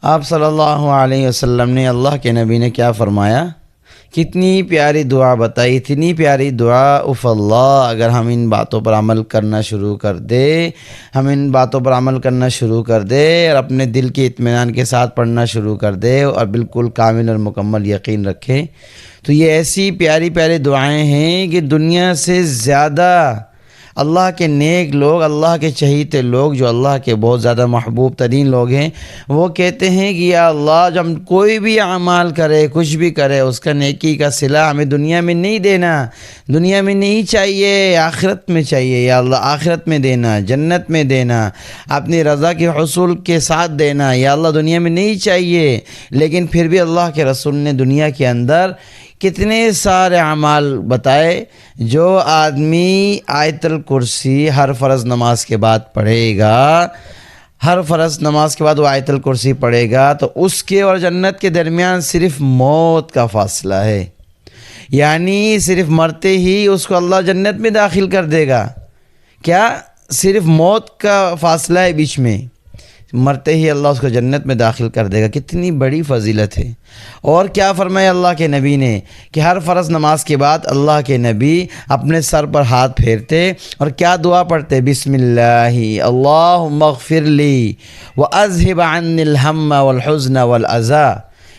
آپ صلی اللہ علیہ وسلم نے، اللہ کے نبی نے کیا فرمایا؟ کتنی پیاری دعا بتائی، اتنی پیاری دعا. اف اللہ، اگر ہم ان باتوں پر عمل کرنا شروع کر دے، اور اپنے دل کے اطمینان کے ساتھ پڑھنا شروع کر دے اور بالکل کامل اور مکمل یقین رکھے، تو یہ ایسی پیاری پیاری دعائیں ہیں کہ دنیا سے زیادہ اللہ کے نیک لوگ، اللہ کے چہیتے لوگ، جو اللہ کے بہت زیادہ محبوب ترین لوگ ہیں، وہ کہتے ہیں کہ یا اللہ، جب ہم کوئی بھی اعمال کرے، کچھ بھی کرے، اس کا نیکی کا صلہ ہمیں دنیا میں نہیں دینا، دنیا میں نہیں چاہیے، آخرت میں چاہیے. یا اللہ، آخرت میں دینا، جنت میں دینا، اپنی رضا کے حصول کے ساتھ دینا. یا اللہ، دنیا میں نہیں چاہیے. لیکن پھر بھی اللہ کے رسول نے دنیا کے اندر کتنے سارے اعمال بتائے. جو آدمی آیت الکرسی ہر فرض نماز کے بعد پڑھے گا، ہر فرض نماز کے بعد وہ آیت الکرسی پڑھے گا، تو اس کے اور جنت کے درمیان صرف موت کا فاصلہ ہے. یعنی صرف مرتے ہی اس کو اللہ جنت میں داخل کر دے گا. کیا؟ صرف موت کا فاصلہ ہے بیچ میں، مرتے ہی اللہ اس کو جنت میں داخل کر دے گا. کتنی بڑی فضیلت ہے. اور کیا فرمایا اللہ کے نبی نے کہ ہر فرض نماز کے بعد اللہ کے نبی اپنے سر پر ہاتھ پھیرتے اور کیا دعا پڑھتے؟ بسم اللہ اللہم اغفر لی واذہب عنی الہم والحزن والعزا.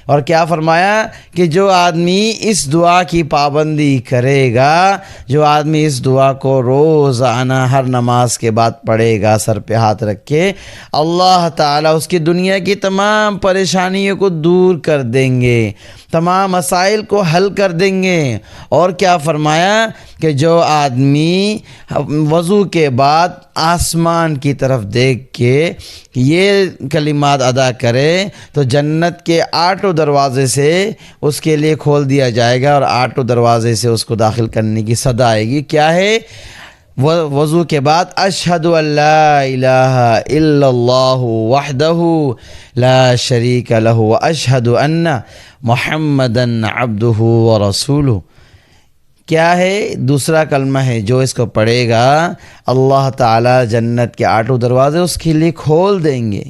اور کیا فرمایا کہ جو آدمی اس دعا کی پابندی کرے گا، جو آدمی اس دعا کو روزانہ ہر نماز کے بعد پڑھے گا سر پہ ہاتھ رکھ کے، اللہ تعالیٰ اس کی دنیا کی تمام پریشانیوں کو دور کر دیں گے، تمام مسائل کو حل کر دیں گے. اور کیا فرمایا کہ جو آدمی وضو کے بعد آسمان کی طرف دیکھ کے یہ کلمات ادا کرے تو جنت کے 8 دروازے سے اس کے لیے کھول دیا جائے گا اور 8 دروازے سے اس کو داخل کرنے کی صدا آئے گی. کیا ہے؟ وضو کے بعد اشہد ان لا الہ الا اللہ وحدہ لا شریک لہ واشہد ان محمدا عبدہ ورسولہ. کیا ہے؟ دوسرا کلمہ ہے. جو اس کو پڑھے گا اللہ تعالی جنت کے 8 دروازے اس کے لیے کھول دیں گے.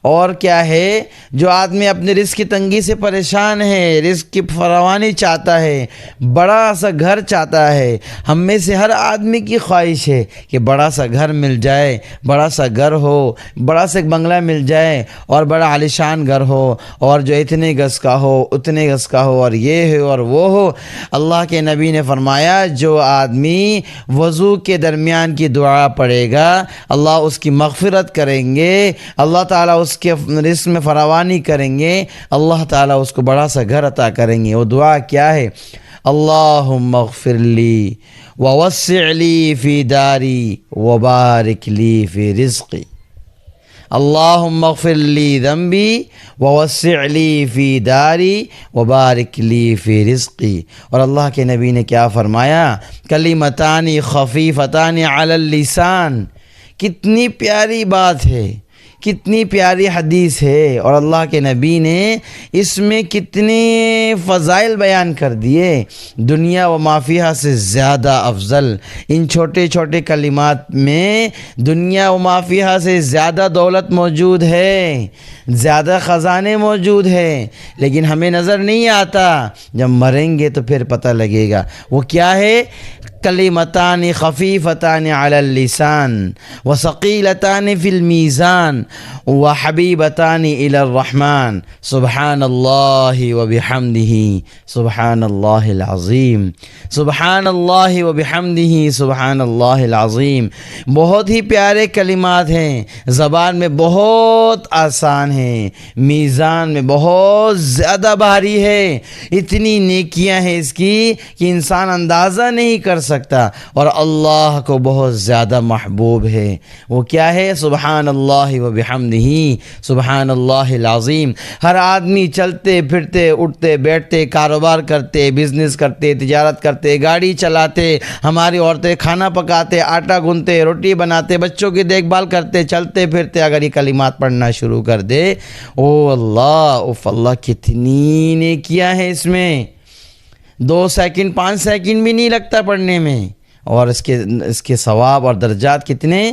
اور کیا ہے؟ جو آدمی اپنے رزق کی تنگی سے پریشان ہے، رزق کی فراوانی چاہتا ہے، بڑا سا گھر چاہتا ہے. ہم میں سے ہر آدمی کی خواہش ہے کہ بڑا سا گھر مل جائے، بڑا سا گھر ہو، بڑا سا ایک بنگلہ مل جائے اور بڑا عالیشان گھر ہو، اور جو اتنے گز کا ہو، اتنے گز کا ہو، اور یہ ہو اور وہ ہو. اللہ کے نبی نے فرمایا جو آدمی وضو کے درمیان کی دعا پڑھے گا، اللہ اس کی مغفرت کریں گے، اللہ تعالیٰ اس کے رزق میں فراوانی کریں گے، اللہ تعالیٰ اس کو بڑا سا گھر عطا کریں گے. وہ دعا کیا ہے؟ اللہم اغفر لی ووسع لی فی داری وبارک لی فی رزقی. اللہم اغفر لی ذنبی ووسع لی فی داری وبارک لی فی رزقی. اور اللہ کے نبی نے کیا فرمایا؟ کلمتان خفیفتان علی اللسان. کتنی پیاری بات ہے، کتنی پیاری حدیث ہے. اور اللہ کے نبی نے اس میں کتنے فضائل بیان کر دیے. دنیا و ما فیہا سے زیادہ افضل ان چھوٹے چھوٹے کلمات میں دنیا و ما فیہا سے زیادہ دولت موجود ہے، زیادہ خزانے موجود ہیں. لیکن ہمیں نظر نہیں آتا، جب مریں گے تو پھر پتہ لگے گا. وہ کیا ہے؟ کلمتان خفیفتان علی اللسان وثقیلتان فی المیزان وحبیبتان الی الرحمن سبحان اللہ وبحمدہ سبحان اللہ العظیم، سبحان اللہ وبحمدہ سبحان اللہ العظیم. بہت ہی پیارے کلمات ہیں، زبان میں بہت آسان ہیں، میزان میں بہت زیادہ بھاری ہے. اتنی نیکیاں ہیں اس کی کہ انسان اندازہ نہیں کر سکتا، اور اللہ کو بہت زیادہ محبوب ہے. وہ کیا ہے؟ سبحان اللہ وبحمدہ سبحان اللہ العظیم. ہر آدمی چلتے پھرتے، اٹھتے بیٹھتے، کاروبار کرتے، بزنس کرتے، تجارت کرتے، گاڑی چلاتے، ہماری عورتیں کھانا پکاتے، آٹا گوندتے، روٹی بناتے، بچوں کی دیکھ بھال کرتے، چلتے پھرتے اگر یہ کلمات پڑھنا شروع کر دے، او اللہ، اف اللہ، کتنی نیکیاں ہیں اس میں. 2 سیکنڈ 5 سیکنڈ بھی نہیں لگتا پڑھنے میں. اور اس کے ثواب اور درجات کتنے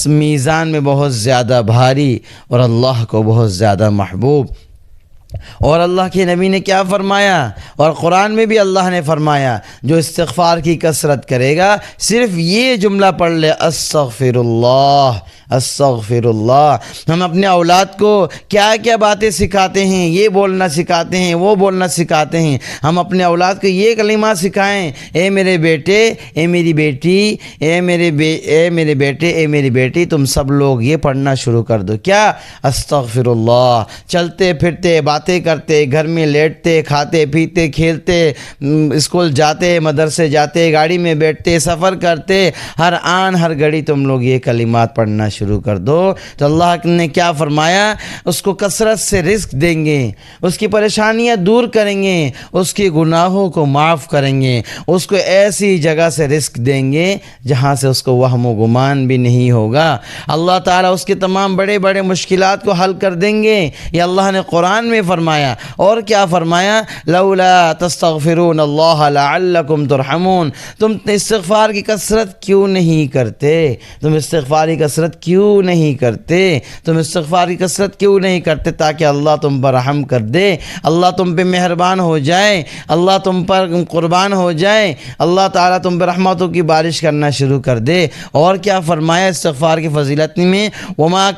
میزان میں بہت زیادہ بھاری اور اللہ کو بہت زیادہ محبوب۔ اور اللہ کے نبی نے کیا فرمایا، اور قرآن میں بھی اللہ نے فرمایا، جو استغفار کی کثرت کرے گا، صرف یہ جملہ پڑھ لے، استغفر اللہ استغفر اللہ۔ ہم اپنے اولاد کو کیا کیا باتیں سکھاتے ہیں، یہ بولنا سکھاتے ہیں، وہ بولنا سکھاتے ہیں۔ ہم اپنے اولاد کو یہ کلمہ سکھائیں، اے میرے بیٹے، اے میری بیٹی، اے میرے بیٹے، اے میری بیٹی، تم سب لوگ یہ پڑھنا شروع کر دو، کیا؟ استغفر اللہ۔ چلتے پھرتے، باتیں کرتے، گھر میں لیٹتے، کھاتے پیتے، کھیلتے، اسکول جاتے، مدرسے جاتے، گاڑی میں بیٹھتے، سفر کرتے، ہر آن ہر گھڑی تم لوگ یہ کلمات پڑھنا شروع کر دو، تو اللہ نے کیا فرمایا؟ اس کو کثرت سے رزق دیں گے، اس کی پریشانیاں دور کریں گے، اس کے گناہوں کو معاف کریں گے، اس کو ایسی جگہ سے رزق دیں گے جہاں سے اس کو وہم و گمان بھی نہیں ہوگا۔ اللہ تعالیٰ اس کے تمام بڑے بڑے مشکلات کو حل کر دیں گے، یہ اللہ نے قرآن میں فرمایا۔ اور کیا فرمایا؟ لولا تستغفرون اللہ لعلکم ترحمون۔ تم استغفار کی کثرت کیوں نہیں کرتے؟ تم استغفار کی کثرت کیوں نہیں کرتے؟ تم استغفار کی کثرت کیوں نہیں کرتے؟ تاکہ اللہ تم پر رحم کر دے، اللہ تم پہ مہربان ہو جائے، اللہ تم پر قربان ہو جائے، اللہ تعالیٰ تم پہ رحمتوں کی بارش کرنا شروع کر دے۔ اور کیا فرمایا استغفار کی فضیلت میں؟ وما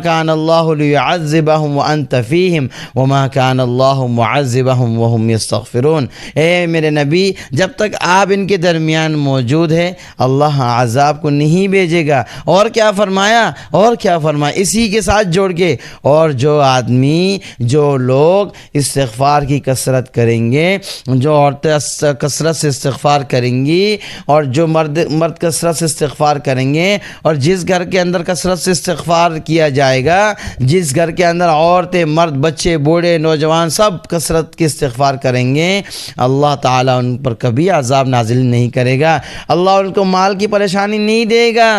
كان اللہ لیعذبہم وانت فیہم وما كان اللہ معذبہم وہم یستغفرون۔ اے میرے نبی، جب تک آپ ان کے درمیان موجود ہے، اللہ عذاب کو نہیں بھیجے گا۔ اور کیا فرمایا؟ اسی کے ساتھ جوڑ کے، اور جو آدمی، جو لوگ استغفار کی کثرت کریں گے، جو عورتیں کثرت سے استغفار کریں گی، اور جو مرد کثرت سے استغفار کریں گے، اور جس گھر کے اندر کثرت سے استغفار کیا جائے گا، جس گھر کے اندر عورتیں، مرد، بچے، بوڑھے، نوجوان سب کثرت کی استغفار کریں گے، اللہ تعالیٰ ان پر کبھی عذاب نازل نہیں کرے گا، اللہ ان کو مال کی پریشانی نہیں دے گا،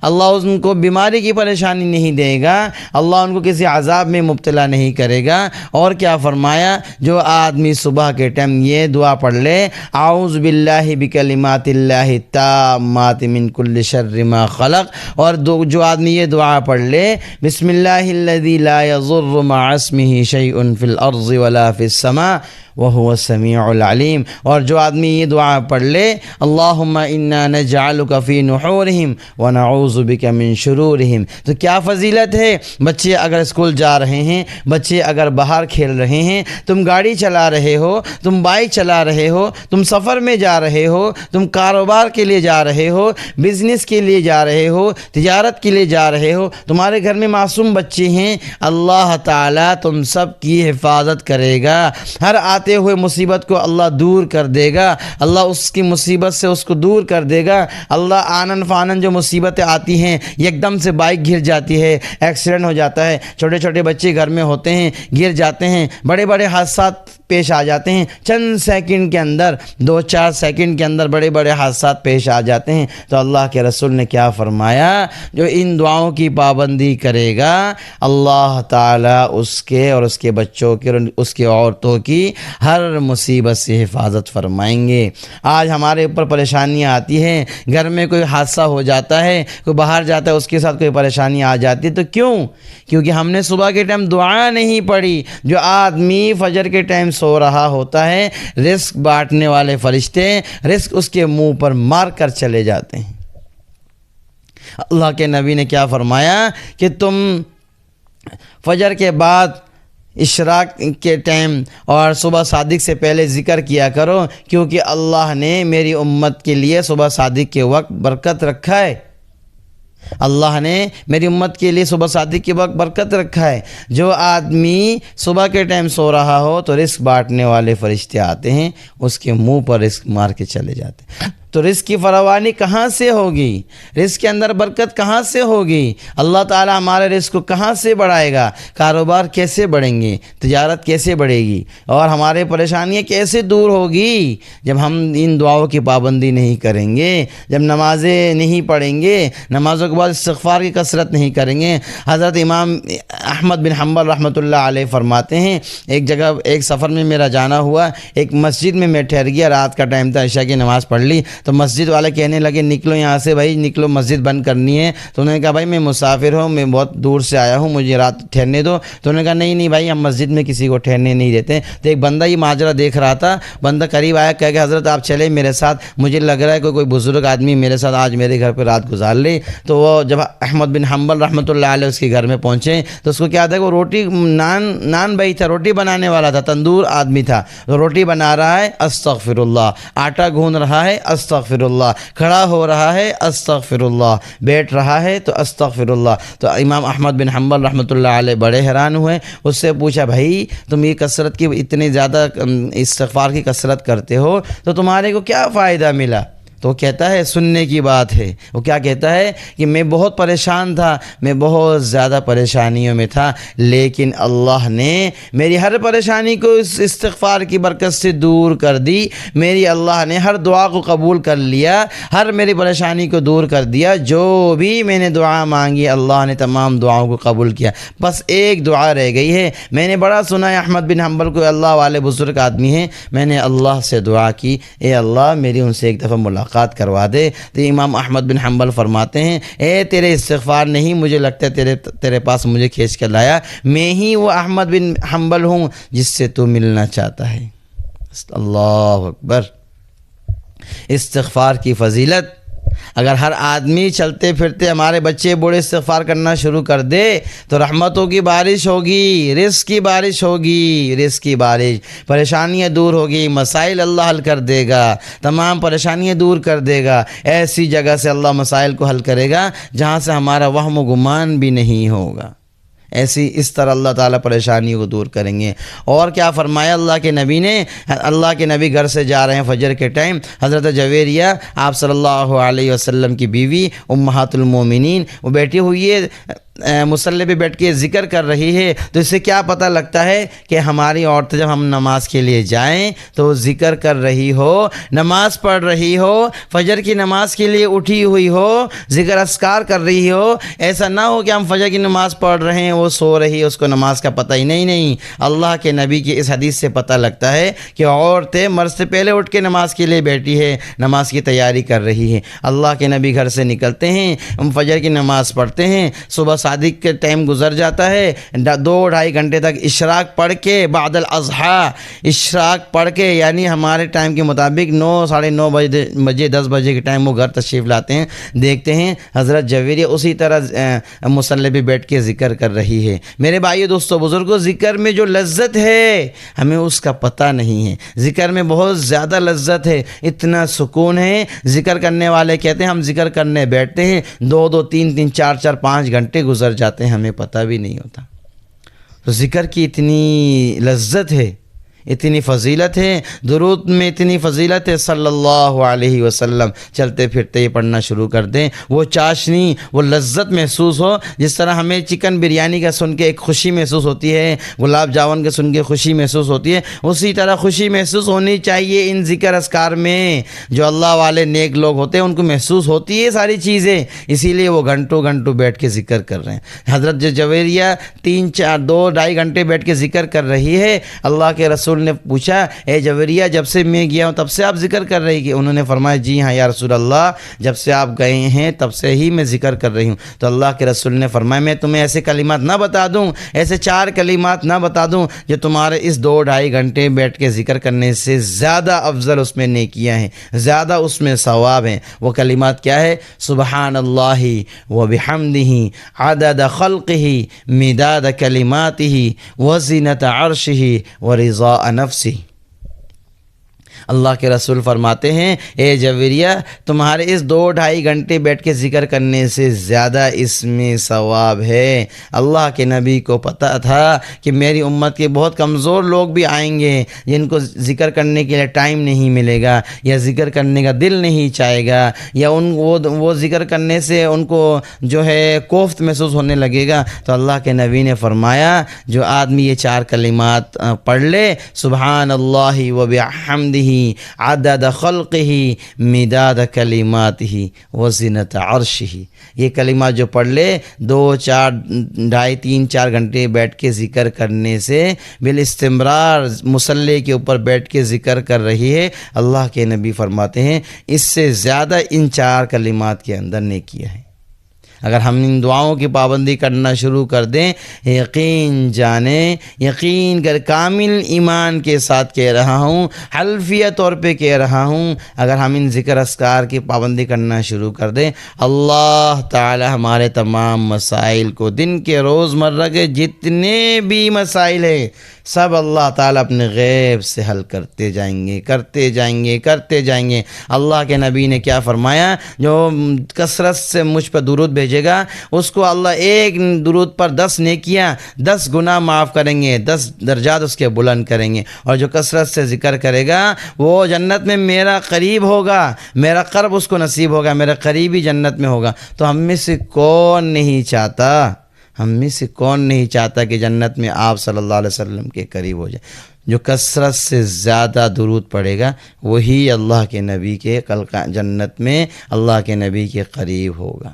اللہ ان کو بیماری کی پریشانی نہیں دے گا، اللہ ان کو کسی عذاب میں مبتلا نہیں کرے گا۔ اور کیا فرمایا؟ جو آدمی صبح کے ٹائم یہ دعا پڑھ لے، اعوذ باللہ بکلمات اللہ التامات من کل شر ما خلق، اور جو آدمی یہ دعا پڑھ لے، بسم اللہ الذی لا یضر مع اسمہ شیء فی الارض ولا فی السماء وهو السمیع العلیم، اور جو آدمی یہ دعا پڑھ لے، اللہم انا نجعلک فی نحورہم ونعوذ بک من شرورہم، تو کیا فضیلت ہے؟ بچے اگر اسکول جا رہے ہیں، بچے اگر باہر کھیل رہے ہیں، تم گاڑی چلا رہے ہو، تم بائک چلا رہے ہو، تم سفر میں جا رہے ہو، تم کاروبار کے لیے جا رہے ہو، بزنس کے لیے جا رہے ہو، تجارت کے لیے جا رہے ہو، تمہارے گھر میں معصوم بچے ہیں، اللہ تعالیٰ تم سب کی حفاظت کرے گا، ہر آتے ہوئے مصیبت کو اللہ دور کر دے گا، اللہ اس کی مصیبت سے اس کو دور کر دے گا۔ اللہ آنن فانن جو مصیبتیں آتی ہیں، یکدم سے بائک گر جاتی ہے، ایکسیڈنٹ ہو جاتا ہے، چھوٹے چھوٹے بچے گھر میں ہوتے ہیں، گر جاتے ہیں، بڑے بڑے حادثات پیش آ جاتے ہیں، چند سیکنڈ کے اندر، 2-4 سیکنڈ کے اندر بڑے بڑے حادثات پیش آ جاتے ہیں، تو اللہ کے رسول نے کیا فرمایا؟ جو ان دعاؤں کی پابندی کرے گا، اللہ تعالیٰ اس کے اور اس کے بچوں کے اور اس کی عورتوں کی ہر مصیبت سے حفاظت فرمائیں گے۔ آج ہمارے اوپر پریشانیاں آتی ہیں، گھر میں کوئی حادثہ ہو جاتا ہے، کوئی باہر جاتا ہے، اس کے ساتھ کوئی پریشانی آ جاتی ہے، تو کیونکہ ہم نے صبح کے ٹائم دعا نہیں پڑھی۔ جو آدمی فجر کے ٹائم سو رہا ہوتا ہے، رزق بانٹنے والے فرشتے رزق اس کے منہ پر مار کر چلے جاتے ہیں۔ اللہ کے نبی نے کیا فرمایا کہ تم فجر کے بعد، اشراق کے ٹائم اور صبح صادق سے پہلے ذکر کیا کرو، کیونکہ اللہ نے میری امت کے لیے صبح صادق کے وقت برکت رکھا ہے، اللہ نے میری امت کے لیے صبح صادق کے وقت برکت رکھا ہے۔ جو آدمی صبح کے ٹائم سو رہا ہو تو رزق بانٹنے والے فرشتے آتے ہیں، اس کے منہ پر رزق مار کے چلے جاتے ہیں۔ تو رزق کی فراوانی کہاں سے ہوگی؟ رزق کے اندر برکت کہاں سے ہوگی؟ اللہ تعالی ہمارے رزق کو کہاں سے بڑھائے گا؟ کاروبار کیسے بڑھیں گے؟ تجارت کیسے بڑھے گی؟ اور ہمارے پریشانیاں کیسے دور ہوگی؟ جب ہم ان دعاؤں کی پابندی نہیں کریں گے، جب نمازیں نہیں پڑھیں گے، نمازوں کے بعد استغفار کی کثرت نہیں کریں گے۔ حضرت امام احمد بن حنبل رحمۃ اللہ علیہ فرماتے ہیں، ایک جگہ ایک سفر میں میرا جانا ہوا، ایک مسجد میں میں ٹھہر گیا، رات کا ٹائم تھا، عشاء کی نماز پڑھ لی، تو مسجد والے کہنے لگے نکلو یہاں سے بھائی نکلو، مسجد بند کرنی ہے۔ تو انہوں نے کہا بھائی میں مسافر ہوں، میں بہت دور سے آیا ہوں، مجھے رات ٹھہرنے دو۔ تو انہوں نے کہا نہیں بھائی ہم مسجد میں کسی کو ٹھہرنے نہیں دیتے۔ تو ایک بندہ یہ ماجرا دیکھ رہا تھا، بندہ قریب آیا، کہا کہ حضرت آپ چلے میرے ساتھ، مجھے لگ رہا ہے کہ کوئی بزرگ آدمی میرے ساتھ آج میرے گھر پہ رات گزار لے۔ تو وہ جب احمد بن حنبل رحمۃ اللہ علیہ اس کے گھر میں پہنچے تو اس کو کیا تھا کہ وہ روٹی نان بھائی تھا، روٹی بنانے والا تھا، تندور آدمی تھا، روٹی بنا رہا ہے استغفر اللہ، آٹا گھون رہا ہے استغفر اللہ، کھڑا ہو رہا ہے استغفر اللہ، بیٹھ رہا ہے تو استغفر اللہ۔ تو امام احمد بن حنبل رحمۃ اللہ علیہ بڑے حیران ہوئے، اس سے پوچھا بھائی تم یہ کثرت کی اتنی زیادہ استغفار کی کثرت کرتے ہو تو تمہارے کو کیا فائدہ ملا؟ تو وہ کہتا ہے سننے کی بات ہے، وہ کیا کہتا ہے کہ میں بہت پریشان تھا، میں بہت زیادہ پریشانیوں میں تھا، لیکن اللہ نے میری ہر پریشانی کو اس استغفار کی برکت سے دور کر دی، میری اللہ نے ہر دعا کو قبول کر لیا، ہر میری پریشانی کو دور کر دیا، جو بھی میں نے دعا مانگی اللہ نے تمام دعاؤں کو قبول کیا، بس ایک دعا رہ گئی ہے۔ میں نے بڑا سنا ہے احمد بن حنبل کو اللہ والے بزرگ آدمی ہیں، میں نے اللہ سے دعا کی اے اللہ میری ان سے ایک دفعہ ملاقات کروا دے۔ تو امام احمد بن حنبل فرماتے ہیں اے تیرے استغفار نہیں، مجھے لگتا ہے تیرے پاس مجھے کھینچ کر لایا، میں ہی وہ احمد بن حنبل ہوں جس سے تو ملنا چاہتا ہے۔ اللہ اکبر۔ استغفار کی فضیلت، اگر ہر آدمی چلتے پھرتے ہمارے بچے بوڑھے استغفار کرنا شروع کر دے تو رحمتوں کی بارش ہوگی، رزق کی بارش ہوگی، رزق کی بارش، پریشانیاں دور ہوگی، مسائل اللہ حل کر دے گا، تمام پریشانیاں دور کر دے گا، ایسی جگہ سے اللہ مسائل کو حل کرے گا جہاں سے ہمارا وہم و گمان بھی نہیں ہوگا۔ اس طرح اللہ تعالیٰ پریشانیوں کو دور کریں گے۔ اور کیا فرمایا اللہ کے نبی نے؟ اللہ کے نبی گھر سے جا رہے ہیں فجر کے ٹائم، حضرت جویریہ آپ صلی اللہ علیہ وسلم کی بیوی امہات المومنین وہ بیٹھی ہوئی ہے، مصلی پہ بیٹھ کے ذکر کر رہی ہے۔ تو اس سے کیا پتہ لگتا ہے کہ ہماری عورت جب ہم نماز کے لیے جائیں تو وہ ذکر کر رہی ہو، نماز پڑھ رہی ہو، فجر کی نماز کے لیے اٹھی ہوئی ہو، ذکر اذکار کر رہی ہو۔ ایسا نہ ہو کہ ہم فجر کی نماز پڑھ رہے ہیں وہ سو رہی ہے، اس کو نماز کا پتہ ہی نہیں۔ اللہ کے نبی کی اس حدیث سے پتہ لگتا ہے کہ عورتیں مرد سے پہلے اٹھ کے نماز کے لیے بیٹھی ہے، نماز کی تیاری کر رہی ہے۔ اللہ کے نبی گھر سے نکلتے ہیں، ہم فجر کی نماز پڑھتے ہیں، صبح صادق کے ٹائم گزر جاتا ہے، 2-2.5 گھنٹے تک اشراق پڑھ کے بعد الاضحیٰ اشراق پڑھ کے، یعنی ہمارے ٹائم کے مطابق 9-9:30 بجے 10 بجے کے ٹائم وہ گھر تشریف لاتے ہیں، دیکھتے ہیں حضرت جویریہ اسی طرح مصلی پہ بیٹھ کے ذکر کر رہی ہے۔ میرے بھائیو دوستو بزرگوں، ذکر میں جو لذت ہے ہمیں اس کا پتہ نہیں ہے، ذکر میں بہت زیادہ لذت ہے، اتنا سکون ہے۔ ذکر کرنے والے کہتے ہیں ہم ذکر کرنے بیٹھتے ہیں 2-2 3-3 4-4 5 گھنٹے گزر جاتے ہیں، ہمیں پتہ بھی نہیں ہوتا۔ تو ذکر کی اتنی لذت ہے، اتنی فضیلت ہے، درود میں اتنی فضیلت ہے، صلی اللہ علیہ وسلم چلتے پھرتے یہ پڑھنا شروع کر دیں، وہ چاشنی وہ لذت محسوس ہو۔ جس طرح ہمیں چکن بریانی کا سن کے ایک خوشی محسوس ہوتی ہے، گلاب جامن کا سن کے خوشی محسوس ہوتی ہے، اسی طرح خوشی محسوس ہونی چاہیے ان ذکر اذکار میں۔ جو اللہ والے نیک لوگ ہوتے ہیں ان کو محسوس ہوتی ہے ساری چیزیں، اسی لیے وہ گھنٹوں گھنٹوں بیٹھ کے ذکر کر رہے ہیں۔ حضرت جویریہ 2-2.5 گھنٹے بیٹھ کے ذکر کر رہی ہے۔ اللہ کے رسول نے پوچھا اے جویریہ جب سے میں گیا ہوں تب سے آپ ذکر کر رہی کہ؟ انہوں نے فرمایا جی ہاں یا رسول اللہ، جب سے آپ گئے ہیں تب سے ہی میں ذکر کر رہی ہوں۔ تو اللہ کے رسول نے فرمایا میں تمہیں ایسے کلمات نہ بتا دوں، ایسے 4 کلمات نہ بتا دوں جو تمہارے اس 2-2.5 گھنٹے بیٹھ کے ذکر کرنے سے زیادہ افضل اس میں نیکیاں ہیں، زیادہ اس میں ثواب ہیں۔ وہ کلمات کیا ہے؟ سبحان اللہ و بحمدہ عدد خلقہ مداد کلماتہ وزنۃ عرشہ ورضاء نفسی۔ اللہ کے رسول فرماتے ہیں اے جویریہ تمہارے اس 2-2.5 گھنٹے بیٹھ کے ذکر کرنے سے زیادہ اس میں ثواب ہے۔ اللہ کے نبی کو پتہ تھا کہ میری امت کے بہت کمزور لوگ بھی آئیں گے جن کو ذکر کرنے کے لیے ٹائم نہیں ملے گا، یا ذکر کرنے کا دل نہیں چاہے گا، یا وہ ذکر کرنے سے ان کو جو ہے کوفت محسوس ہونے لگے گا۔ تو اللہ کے نبی نے فرمایا جو آدمی یہ 4 کلمات پڑھ لے، سبحان اللہ و بحمدہ عدد خلقہ مداد کلماتہ وزنت عرشہ. یہ کلمات جو پڑھ لے 2 4 2.5 3 4 گھنٹے بیٹھ کے ذکر کرنے سے بالاستمرار مصلی کے اوپر بیٹھ کے ذکر کر رہی ہے، اللہ کے نبی فرماتے ہیں اس سے زیادہ ان 4 کلمات کے اندر نیکیاں ہیں. اگر ہم ان دعاؤں کی پابندی کرنا شروع کر دیں، یقین جانیں، یقین کر، کامل ایمان کے ساتھ کہہ رہا ہوں، حلفیہ طور پہ کہہ رہا ہوں، اگر ہم ان ذکر اذکار کی پابندی کرنا شروع کر دیں، اللہ تعالی ہمارے تمام مسائل کو، دن کے روزمرہ کے جتنے بھی مسائل ہیں، سب اللہ تعالیٰ اپنے غیب سے حل کرتے جائیں گے، کرتے جائیں گے، کرتے جائیں گے. اللہ کے نبی نے کیا فرمایا؟ جو کثرت سے مجھ پر درود بھیجے گا اس کو اللہ ایک درود پر 10 نیکیاں، 10 گناہ معاف کریں گے، 10 درجات اس کے بلند کریں گے. اور جو کثرت سے ذکر کرے گا وہ جنت میں میرا قریب ہوگا، میرا قرب اس کو نصیب ہوگا، میرا قریبی جنت میں ہوگا. تو ہم میں سے کون نہیں چاہتا کہ جنت میں آپ صلی اللہ علیہ وسلم کے قریب ہو جائے؟ جو کثرت سے زیادہ درود پڑھے گا وہی اللہ کے نبی کے کل جنت میں اللہ کے نبی کے قریب ہوگا.